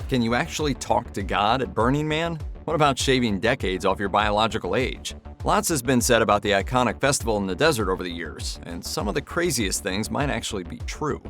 Can you actually talk to God at Burning Man? What about shaving decades off your biological age? Lots has been said about the iconic festival in the desert over the years, and some of the craziest things might actually be true.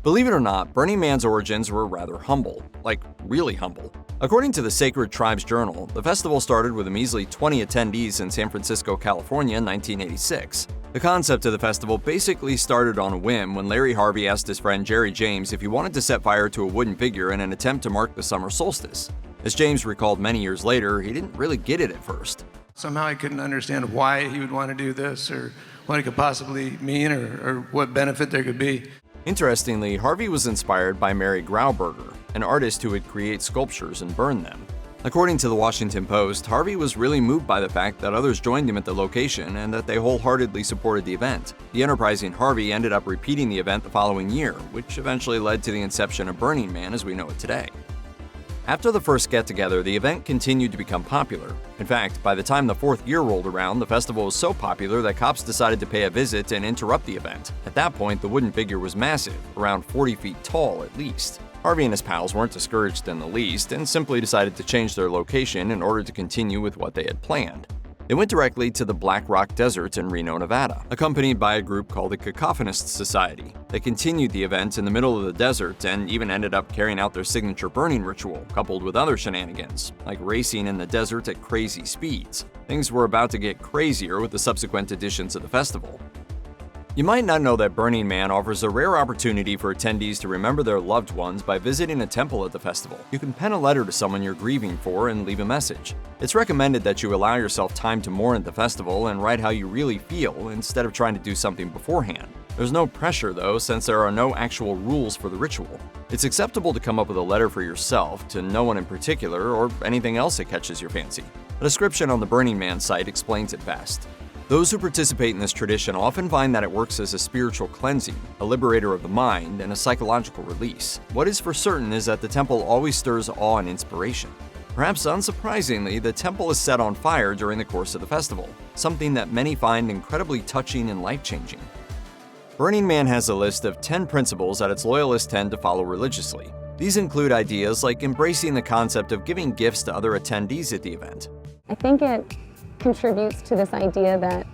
Believe it or not, Burning Man's origins were rather humble, like really humble. According to the Sacred Tribes Journal, the festival started with a measly 20 attendees in San Francisco, California in 1986. The concept of the festival basically started on a whim when Larry Harvey asked his friend Jerry James if he wanted to set fire to a wooden figure in an attempt to mark the summer solstice. As James recalled many years later, he didn't really get it at first. Somehow I couldn't understand why he would want to do this or what it could possibly mean or what benefit there could be. Interestingly, Harvey was inspired by Mary Grauberger, an artist who would create sculptures and burn them. According to the Washington Post, Harvey was really moved by the fact that others joined him at the location and that they wholeheartedly supported the event. The enterprising Harvey ended up repeating the event the following year, which eventually led to the inception of Burning Man as we know it today. After the first get-together, the event continued to become popular. In fact, by the time the fourth year rolled around, the festival was so popular that cops decided to pay a visit and interrupt the event. At that point, the wooden figure was massive, around 40 feet tall at least. Harvey and his pals weren't discouraged in the least and simply decided to change their location in order to continue with what they had planned. They went directly to the Black Rock Desert in Reno, Nevada, accompanied by a group called the Cacophonist Society. They continued the event in the middle of the desert and even ended up carrying out their signature burning ritual, coupled with other shenanigans, like racing in the desert at crazy speeds. Things were about to get crazier with the subsequent editions of the festival. You might not know that Burning Man offers a rare opportunity for attendees to remember their loved ones by visiting a temple at the festival. You can pen a letter to someone you're grieving for and leave a message. It's recommended that you allow yourself time to mourn at the festival and write how you really feel instead of trying to do something beforehand. There's no pressure though, since there are no actual rules for the ritual. It's acceptable to come up with a letter for yourself, to no one in particular, or anything else that catches your fancy. A description on the Burning Man site explains it best. Those who participate in this tradition often find that it works as a spiritual cleansing, a liberator of the mind, and a psychological release. What is for certain is that the temple always stirs awe and inspiration. Perhaps unsurprisingly, the temple is set on fire during the course of the festival, something that many find incredibly touching and life-changing. Burning Man has a list of 10 principles that its loyalists tend to follow religiously. These include ideas like embracing the concept of giving gifts to other attendees at the event. I think it contributes to this idea that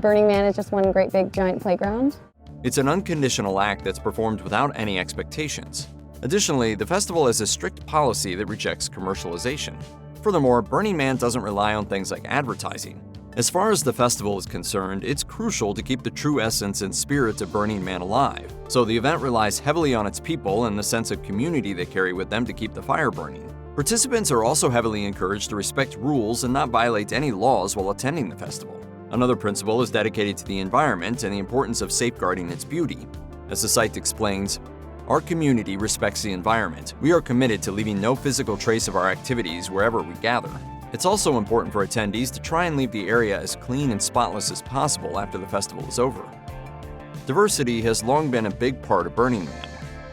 Burning Man is just one great big giant playground. It's an unconditional act that's performed without any expectations. Additionally, the festival has a strict policy that rejects commercialization. Furthermore, Burning Man doesn't rely on things like advertising. As far as the festival is concerned, it's crucial to keep the true essence and spirit of Burning Man alive. So the event relies heavily on its people and the sense of community they carry with them to keep the fire burning. Participants are also heavily encouraged to respect rules and not violate any laws while attending the festival. Another principle is dedicated to the environment and the importance of safeguarding its beauty. As the site explains, our community respects the environment. We are committed to leaving no physical trace of our activities wherever we gather. It's also important for attendees to try and leave the area as clean and spotless as possible after the festival is over. Diversity has long been a big part of Burning Man.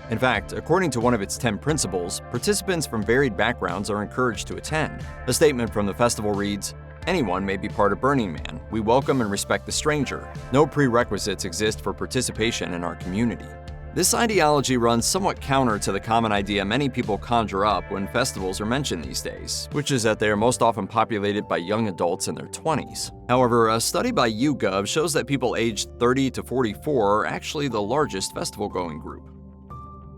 In fact, according to one of its 10 principles, participants from varied backgrounds are encouraged to attend. A statement from the festival reads, "Anyone may be part of Burning Man. We welcome and respect the stranger. No prerequisites exist for participation in our community." This ideology runs somewhat counter to the common idea many people conjure up when festivals are mentioned these days, which is that they are most often populated by young adults in their 20s. However, a study by YouGov shows that people aged 30 to 44 are actually the largest festival-going group.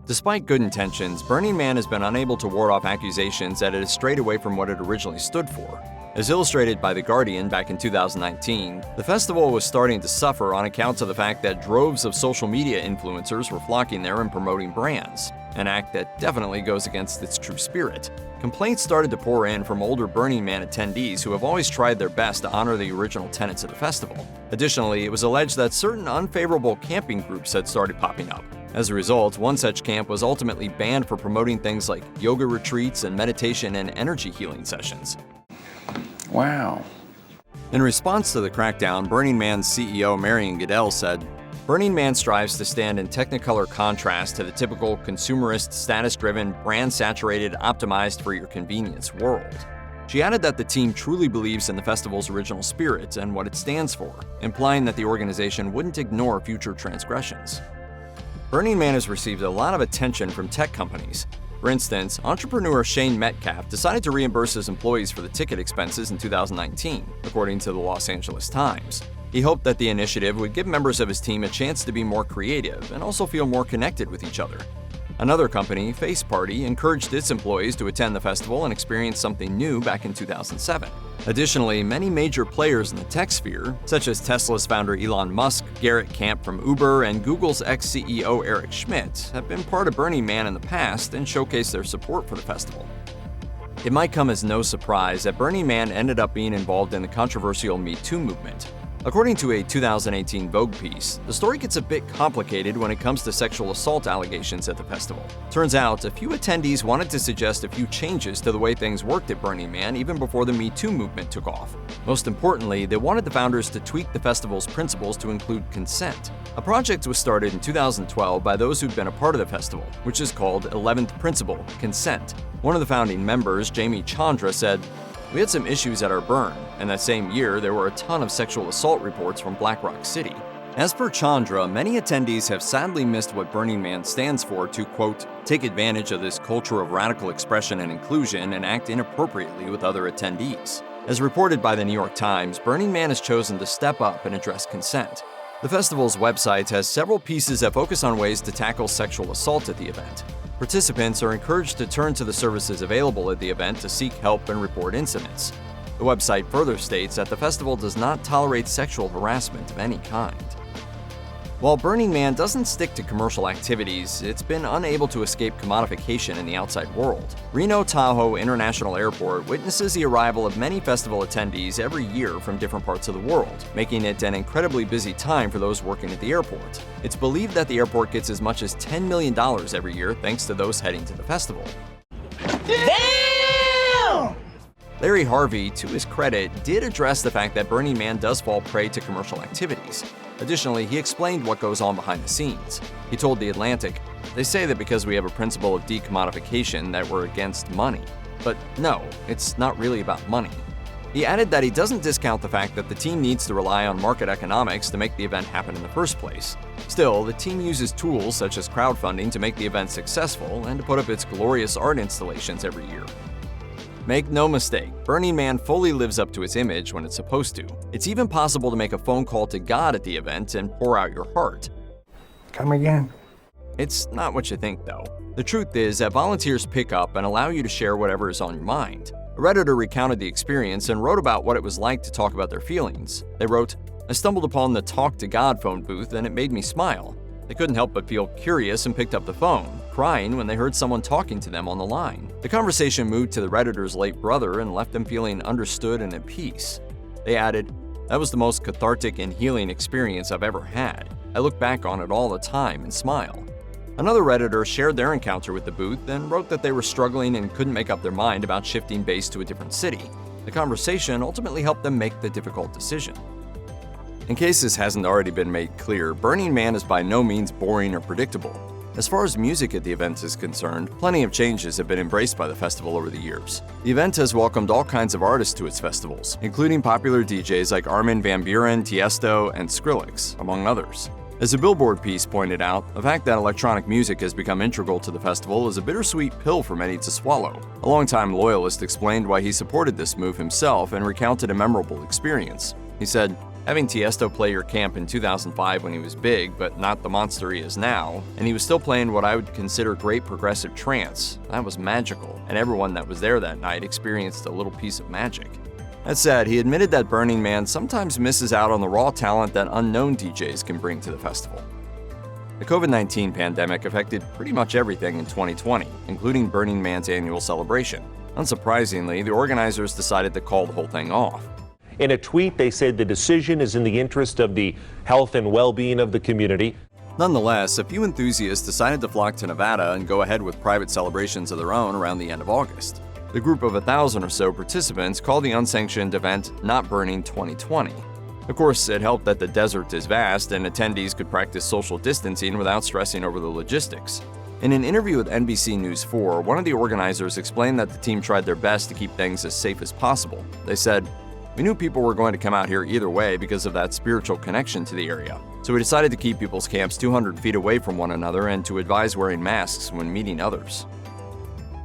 Despite good intentions, Burning Man has been unable to ward off accusations that it has strayed away from what it originally stood for. As illustrated by The Guardian back in 2019, the festival was starting to suffer on account of the fact that droves of social media influencers were flocking there and promoting brands, an act that definitely goes against its true spirit. Complaints started to pour in from older Burning Man attendees who have always tried their best to honor the original tenets of the festival. Additionally, it was alleged that certain unfavorable camping groups had started popping up. As a result, one such camp was ultimately banned for promoting things like yoga retreats and meditation and energy healing sessions. Wow. In response to the crackdown, Burning Man's CEO Marion Goodell said, "Burning Man strives to stand in technicolor contrast to the typical consumerist, status-driven, brand-saturated, optimized for your convenience world." She added that the team truly believes in the festival's original spirit and what it stands for, implying that the organization wouldn't ignore future transgressions. Burning Man has received a lot of attention from tech companies. For instance, entrepreneur Shane Metcalf decided to reimburse his employees for the ticket expenses in 2019, according to the Los Angeles Times. He hoped that the initiative would give members of his team a chance to be more creative and also feel more connected with each other. Another company, Face Party, encouraged its employees to attend the festival and experience something new back in 2007. Additionally, many major players in the tech sphere, such as Tesla's founder Elon Musk, Garrett Camp from Uber, and Google's ex-CEO Eric Schmidt, have been part of Burning Man in the past and showcased their support for the festival. It might come as no surprise that Burning Man ended up being involved in the controversial Me Too movement. According to a 2018 Vogue piece, the story gets a bit complicated when it comes to sexual assault allegations at the festival. Turns out, a few attendees wanted to suggest a few changes to the way things worked at Burning Man even before the Me Too movement took off. Most importantly, they wanted the founders to tweak the festival's principles to include consent. A project was started in 2012 by those who'd been a part of the festival, which is called 11th Principle, Consent. One of the founding members, Jamie Chandra, said, "We had some issues at our burn, and that same year there were a ton of sexual assault reports from Black Rock City." As per Chandra, many attendees have sadly missed what Burning Man stands for to, quote, "take advantage of this culture of radical expression and inclusion and act inappropriately with other attendees." As reported by the New York Times, Burning Man has chosen to step up and address consent. The festival's website has several pieces that focus on ways to tackle sexual assault at the event. Participants are encouraged to turn to the services available at the event to seek help and report incidents. The website further states that the festival does not tolerate sexual harassment of any kind. While Burning Man doesn't stick to commercial activities, it's been unable to escape commodification in the outside world. Reno Tahoe International Airport witnesses the arrival of many festival attendees every year from different parts of the world, making it an incredibly busy time for those working at the airport. It's believed that the airport gets as much as $10 million every year thanks to those heading to the festival. Damn! Larry Harvey, to his credit, did address the fact that Burning Man does fall prey to commercial activities. Additionally, he explained what goes on behind the scenes. He told The Atlantic, "They say that because we have a principle of decommodification that we're against money. But no, it's not really about money." He added that he doesn't discount the fact that the team needs to rely on market economics to make the event happen in the first place. Still, the team uses tools such as crowdfunding to make the event successful and to put up its glorious art installations every year. Make no mistake, Burning Man fully lives up to its image when it's supposed to. It's even possible to make a phone call to God at the event and pour out your heart. Come again. It's not what you think, though. The truth is that volunteers pick up and allow you to share whatever is on your mind. A Redditor recounted the experience and wrote about what it was like to talk about their feelings. They wrote, "I stumbled upon the Talk to God phone booth and it made me smile. They couldn't help but feel curious and picked up the phone, crying when they heard someone talking to them on the line. The conversation moved to the Redditor's late brother and left them feeling understood and at peace." They added, "That was the most cathartic and healing experience I've ever had. I look back on it all the time and smile." Another Redditor shared their encounter with the booth and wrote that they were struggling and couldn't make up their mind about shifting base to a different city. The conversation ultimately helped them make the difficult decision. In case this hasn't already been made clear, Burning Man is by no means boring or predictable. As far as music at the event is concerned, plenty of changes have been embraced by the festival over the years. The event has welcomed all kinds of artists to its festivals, including popular DJs like Armin van Buuren, Tiesto, and Skrillex, among others. As a Billboard piece pointed out, the fact that electronic music has become integral to the festival is a bittersweet pill for many to swallow. A longtime loyalist explained why he supported this move himself and recounted a memorable experience. He said, "Having Tiesto play your camp in 2005 when he was big, but not the monster he is now, and he was still playing what I would consider great progressive trance, that was magical, and everyone that was there that night experienced a little piece of magic." That said, he admitted that Burning Man sometimes misses out on the raw talent that unknown DJs can bring to the festival. The COVID-19 pandemic affected pretty much everything in 2020, including Burning Man's annual celebration. Unsurprisingly, the organizers decided to call the whole thing off. In a tweet, they said the decision is in the interest of the health and well-being of the community. Nonetheless, a few enthusiasts decided to flock to Nevada and go ahead with private celebrations of their own around the end of August. The group of 1,000 or so participants called the unsanctioned event Not Burning 2020. Of course, it helped that the desert is vast and attendees could practice social distancing without stressing over the logistics. In an interview with NBC News 4, one of the organizers explained that the team tried their best to keep things as safe as possible. They said, "We knew people were going to come out here either way because of that spiritual connection to the area. So we decided to keep people's camps 200 feet away from one another and to advise wearing masks when meeting others."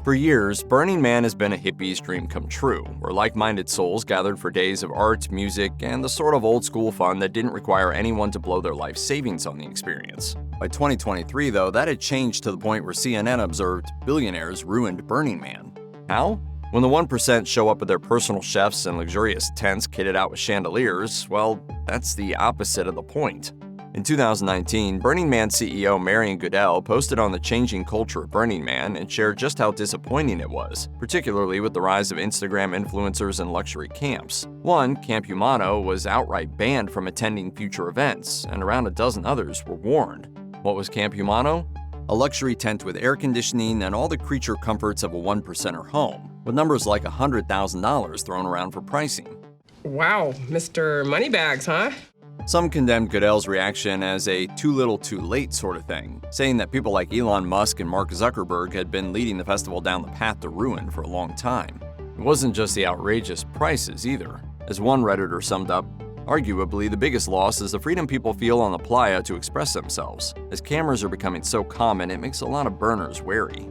For years, Burning Man has been a hippie's dream come true, where like-minded souls gathered for days of art, music, and the sort of old-school fun that didn't require anyone to blow their life savings on the experience. By 2023, though, that had changed to the point where CNN observed billionaires ruined Burning Man. How? When the 1% show up with their personal chefs and luxurious tents kitted out with chandeliers, well, that's the opposite of the point. In 2019, Burning Man CEO Marion Goodell posted on the changing culture of Burning Man and shared just how disappointing it was, particularly with the rise of Instagram influencers and luxury camps. One, Camp Humano, was outright banned from attending future events, and around a dozen others were warned. What was Camp Humano? A luxury tent with air conditioning and all the creature comforts of a 1%er home, with numbers like $100,000 thrown around for pricing. Wow, Mr. Moneybags, huh? Some condemned Goodell's reaction as a too little too late sort of thing, saying that people like Elon Musk and Mark Zuckerberg had been leading the festival down the path to ruin for a long time. It wasn't just the outrageous prices either. As one Redditor summed up, arguably the biggest loss is the freedom people feel on the playa to express themselves. As cameras are becoming so common, it makes a lot of burners wary.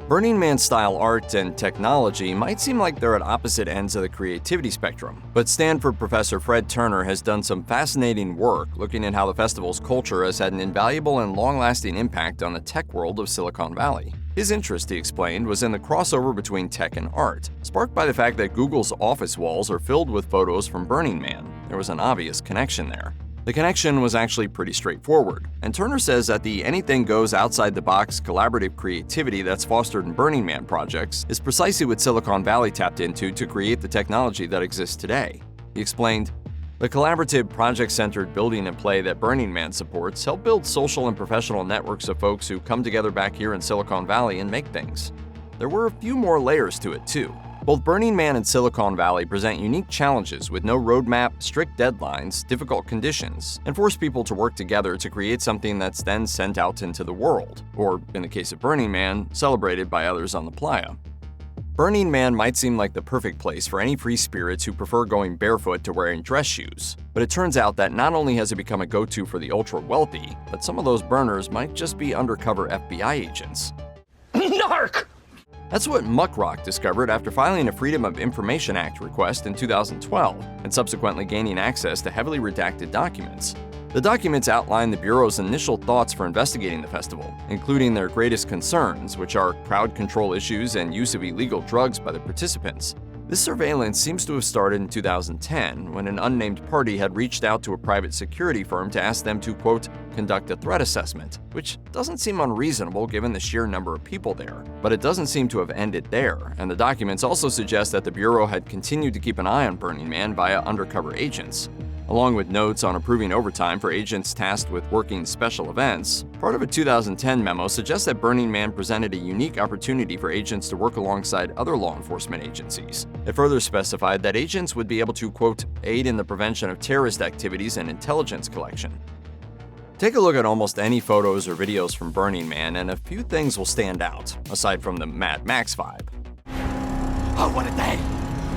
Burning Man-style art and technology might seem like they're at opposite ends of the creativity spectrum, but Stanford professor Fred Turner has done some fascinating work looking at how the festival's culture has had an invaluable and long-lasting impact on the tech world of Silicon Valley. His interest, he explained, was in the crossover between tech and art, sparked by the fact that Google's office walls are filled with photos from Burning Man. There was an obvious connection there. The connection was actually pretty straightforward, and Turner says that the anything-goes outside-the-box collaborative creativity that's fostered in Burning Man projects is precisely what Silicon Valley tapped into to create the technology that exists today. He explained, "The collaborative, project-centered building and play that Burning Man supports help build social and professional networks of folks who come together back here in Silicon Valley and make things." There were a few more layers to it, too. Both Burning Man and Silicon Valley present unique challenges with no roadmap, strict deadlines, difficult conditions, and force people to work together to create something that's then sent out into the world, or, in the case of Burning Man, celebrated by others on the playa. Burning Man might seem like the perfect place for any free spirits who prefer going barefoot to wearing dress shoes, but it turns out that not only has it become a go-to for the ultra-wealthy, but some of those burners might just be undercover FBI agents. Narc! That's what Muckrock discovered after filing a Freedom of Information Act request in 2012 and subsequently gaining access to heavily redacted documents. The documents outline the Bureau's initial thoughts for investigating the festival, including their greatest concerns, which are crowd control issues and use of illegal drugs by the participants. This surveillance seems to have started in 2010 when an unnamed party had reached out to a private security firm to ask them to, quote, conduct a threat assessment, which doesn't seem unreasonable given the sheer number of people there. But it doesn't seem to have ended there, and the documents also suggest that the Bureau had continued to keep an eye on Burning Man via undercover agents. Along with notes on approving overtime for agents tasked with working special events, part of a 2010 memo suggests that Burning Man presented a unique opportunity for agents to work alongside other law enforcement agencies. It further specified that agents would be able to, quote, aid in the prevention of terrorist activities and intelligence collection. Take a look at almost any photos or videos from Burning Man, and a few things will stand out, aside from the Mad Max vibe. Oh, what a day!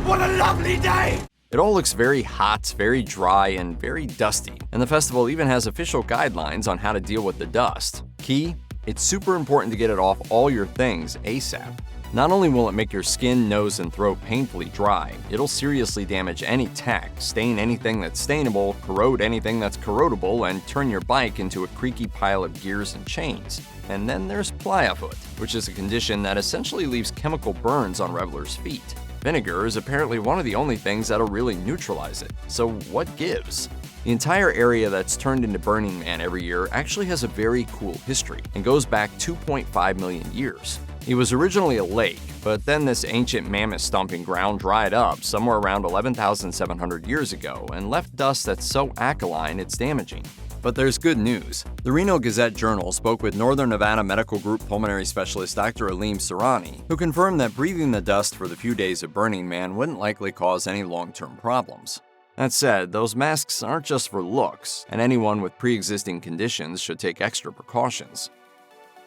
What a lovely day! It all looks very hot, very dry, and very dusty, and the festival even has official guidelines on how to deal with the dust. Key? It's super important to get it off all your things ASAP. Not only will it make your skin, nose, and throat painfully dry, it'll seriously damage any tech, stain anything that's stainable, corrode anything that's corrodable, and turn your bike into a creaky pile of gears and chains. And then there's playa foot, which is a condition that essentially leaves chemical burns on revelers' feet. Vinegar is apparently one of the only things that'll really neutralize it, so what gives? The entire area that's turned into Burning Man every year actually has a very cool history and goes back 2.5 million years. It was originally a lake, but then this ancient mammoth stomping ground dried up somewhere around 11,700 years ago and left dust that's so alkaline it's damaging. But there's good news. The Reno Gazette-Journal spoke with Northern Nevada Medical Group pulmonary specialist Dr. Aleem Surani, who confirmed that breathing the dust for the few days of Burning Man wouldn't likely cause any long-term problems. That said, those masks aren't just for looks, and anyone with pre-existing conditions should take extra precautions.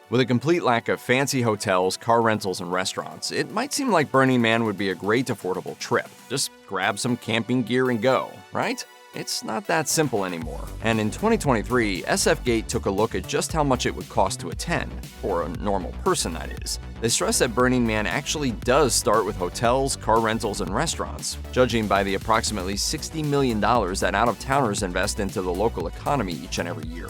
With a complete lack of fancy hotels, car rentals, and restaurants, it might seem like Burning Man would be a great affordable trip. Just grab some camping gear and go, right? it's not that simple anymore. And in 2023, SFGate took a look at just how much it would cost to attend, for a normal person that is. They stress that Burning Man actually does start with hotels, car rentals, and restaurants, judging by the approximately $60 million that out-of-towners invest into the local economy each and every year.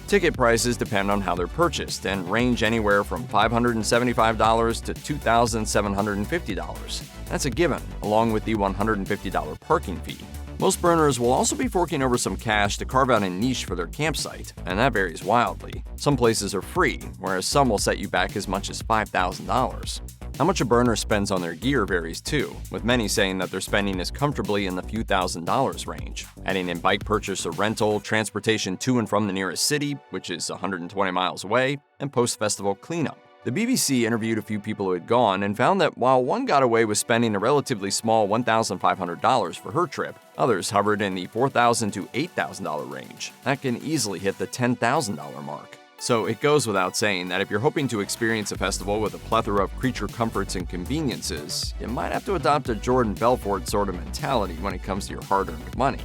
Ticket prices depend on how they're purchased and range anywhere from $575 to $2,750. That's a given, along with the $150 parking fee. Most burners will also be forking over some cash to carve out a niche for their campsite, and that varies wildly. Some places are free, whereas some will set you back as much as $5,000. How much a burner spends on their gear varies too, with many saying that their spending is comfortably in the few $1,000s range, adding in bike purchase or rental, transportation to and from the nearest city, which is 120 miles away, and post-festival cleanup. The BBC interviewed a few people who had gone and found that while one got away with spending a relatively small $1,500 for her trip, others hovered in the $4,000 to $8,000 range. That can easily hit the $10,000 mark. So it goes without saying that if you're hoping to experience a festival with a plethora of creature comforts and conveniences, you might have to adopt a Jordan Belfort sort of mentality when it comes to your hard-earned money.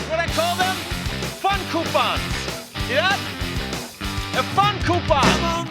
What I call them? Fun coupons. See that? A fun coupon.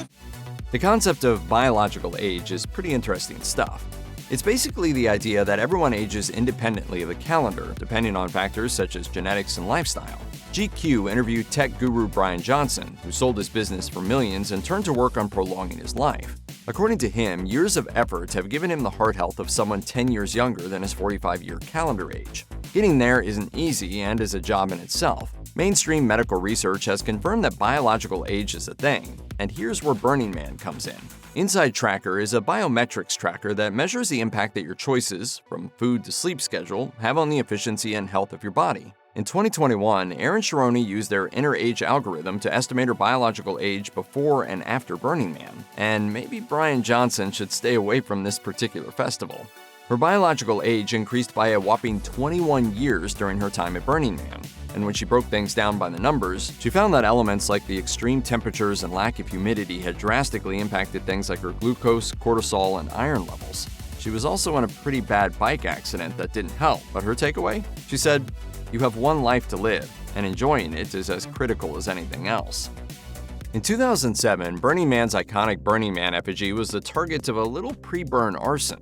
The concept of biological age is pretty interesting stuff. It's basically the idea that everyone ages independently of the calendar, depending on factors such as genetics and lifestyle. GQ interviewed tech guru Brian Johnson, who sold his business for millions and turned to work on prolonging his life. According to him, years of effort have given him the heart health of someone 10 years younger than his 45-year calendar age. Getting there isn't easy and is a job in itself. Mainstream medical research has confirmed that biological age is a thing, and here's where Burning Man comes in. Inside Tracker is a biometrics tracker that measures the impact that your choices, from food to sleep schedule, have on the efficiency and health of your body. In 2021, Aaron Sharoni used their inner age algorithm to estimate her biological age before and after Burning Man, and maybe Brian Johnson should stay away from this particular festival. Her biological age increased by a whopping 21 years during her time at Burning Man, and when she broke things down by the numbers, she found that elements like the extreme temperatures and lack of humidity had drastically impacted things like her glucose, cortisol, and iron levels. She was also in a pretty bad bike accident that didn't help, but her takeaway? She said, "You have one life to live, and enjoying it is as critical as anything else." In 2007, Burning Man's iconic Burning Man effigy was the target of a little pre-burn arson.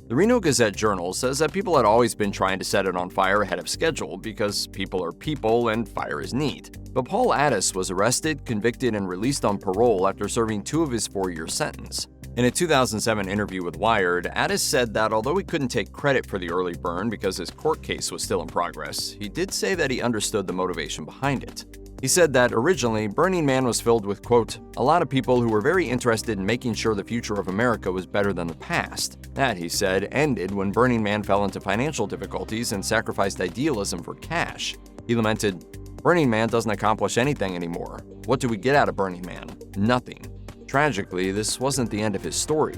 The Reno Gazette-Journal says that people had always been trying to set it on fire ahead of schedule because people are people and fire is neat. But Paul Addis was arrested, convicted, and released on parole after serving 2 of his 4-year sentence. In a 2007 interview with Wired, Addis said that although he couldn't take credit for the early burn because his court case was still in progress, he did say that he understood the motivation behind it. He said that originally, Burning Man was filled with, quote, "a lot of people who were very interested in making sure the future of America was better than the past." That, he said, ended when Burning Man fell into financial difficulties and sacrificed idealism for cash. He lamented, "Burning Man doesn't accomplish anything anymore. What do we get out of Burning Man? Nothing." Tragically, this wasn't the end of his story.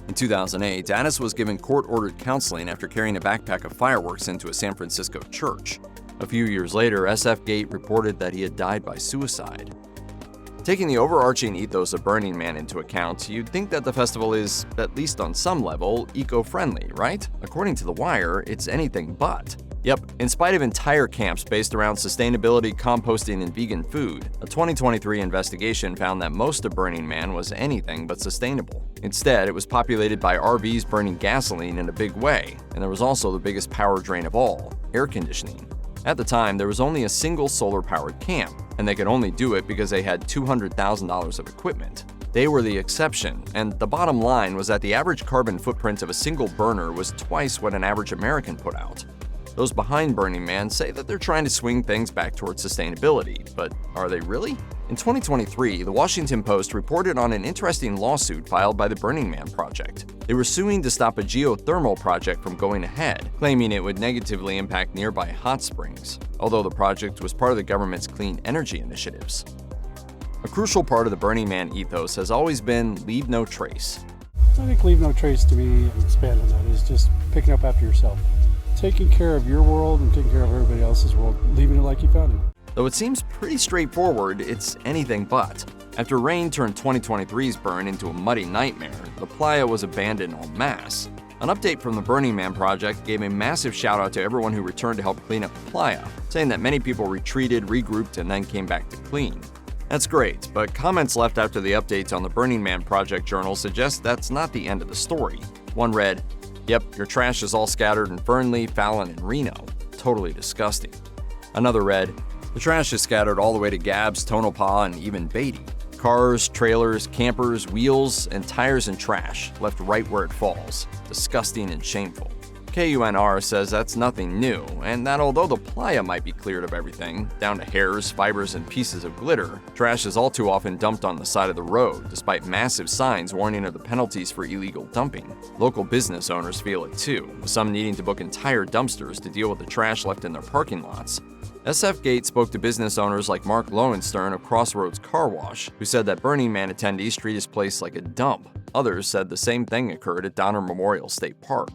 In 2008, Addis was given court-ordered counseling after carrying a backpack of fireworks into a San Francisco church. A few years later, SFGate reported that he had died by suicide. Taking the overarching ethos of Burning Man into account, you'd think that the festival is, at least on some level, eco-friendly, right? According to The Wire, it's anything but. Yep, in spite of entire camps based around sustainability, composting, and vegan food, a 2023 investigation found that most of Burning Man was anything but sustainable. Instead, it was populated by RVs burning gasoline in a big way, and there was also the biggest power drain of all, air conditioning. At the time, there was only a single solar-powered camp, and they could only do it because they had $200,000 of equipment. They were the exception, and the bottom line was that the average carbon footprint of a single burner was twice what an average American put out. Those behind Burning Man say that they're trying to swing things back towards sustainability, but are they really? In 2023, the Washington Post reported on an interesting lawsuit filed by the Burning Man Project. They were suing to stop a geothermal project from going ahead, claiming it would negatively impact nearby hot springs, although the project was part of the government's clean energy initiatives. A crucial part of the Burning Man ethos has always been leave no trace. I think leave no trace to me, expand on that, is just picking up after yourself. Taking care of your world and taking care of everybody else's world, leaving it like you found it. Though it seems pretty straightforward, it's anything but. After rain turned 2023's burn into a muddy nightmare, the playa was abandoned en masse. An update from the Burning Man project gave a massive shout out to everyone who returned to help clean up the playa, saying that many people retreated, regrouped, and then came back to clean. That's great, but comments left after the updates on the Burning Man project journal suggest that's not the end of the story. One read, "Yep, your trash is all scattered in Fernley, Fallon, and Reno. Totally disgusting." Another read, "The trash is scattered all the way to Gabbs, Tonopah, and even Beatty. Cars, trailers, campers, wheels, and tires and trash, left right where it falls. Disgusting and shameful." KUNR says that's nothing new, and that although the playa might be cleared of everything, down to hairs, fibers, and pieces of glitter, trash is all too often dumped on the side of the road, despite massive signs warning of the penalties for illegal dumping. Local business owners feel it too, with some needing to book entire dumpsters to deal with the trash left in their parking lots. SF Gate spoke to business owners like Mark Lowenstern of Crossroads Car Wash, who said that Burning Man attendees treat his place like a dump. Others said the same thing occurred at Donner Memorial State Park.